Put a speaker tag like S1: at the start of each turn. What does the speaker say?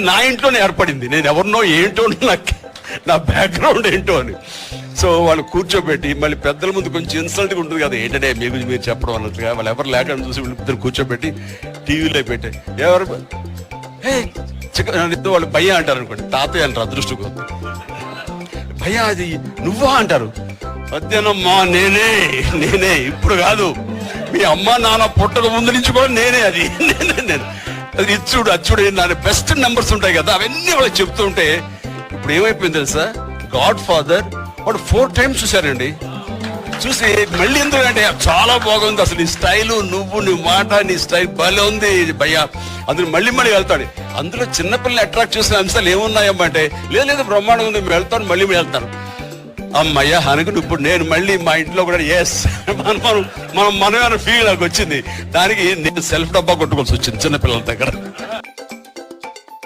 S1: నా ఇంట్లోనే ఏర్పడింది. నేను ఎవరినో ఏంటో, నాకు నా బ్యాక్గ్రౌండ్ ఏంటో అని. సో వాళ్ళు కూర్చోబెట్టి మళ్ళీ పెద్దల ముందు కొంచెం ఇన్సల్ట్గా ఉంటుంది కదా, ఏంటంటే మీ గురించి మీరు చెప్పడం అన్నట్టుగా. వాళ్ళు ఎవరు లేకుండా చూసి వీళ్ళిద్దరు కూర్చోబెట్టి టీవీలో పెట్టాయి. ఎవరు వాళ్ళు భయ్య అంటారు అనుకోండి, తాతయ్య అంటారు అదృష్టకు. భయ్య అది నువ్వా అంటారు. మధ్యాహ్నం నేనే ఇప్పుడు కాదు, మీ అమ్మ నాన్న పుట్టక ముందు నుంచి కూడా నేనే, అది నేను అది అచ్చుడు నా బెస్ట్ నెంబర్స్ ఉంటాయి కదా, అవన్నీ వాళ్ళకి చెప్తూ ఉంటే ఇప్పుడు ఏమైపోయింది తెలుసా, గాడ్ ఫాదర్ వాడు 4 times చూశారండి. చూసి మళ్ళీ ఎందుకంటే చాలా బాగుంది అసలు నీ స్టైలు, నీ మాట, నీ స్టైల్ భలే ఉంది భయ్యా, అందులో మళ్ళీ వెళ్తాడు. అందులో చిన్నపిల్లలు అట్రాక్ట్ చేసిన అంశాలు ఏమున్నాయమ్మా అంటే, లేదు బ్రహ్మాండంగా ఉంది, మేము వెళ్తాను, మళ్ళీ వెళ్తాను. అమ్మయ్యా అనుకుని ఇప్పుడు నేను మళ్ళీ మా ఇంట్లో కూడా ఎస్ మనమే ఫీల్ నాకు వచ్చింది. దానికి నేను సెల్ఫ్ డబ్బా కొట్టుకోవాల్సి వచ్చింది చిన్నపిల్లల దగ్గర.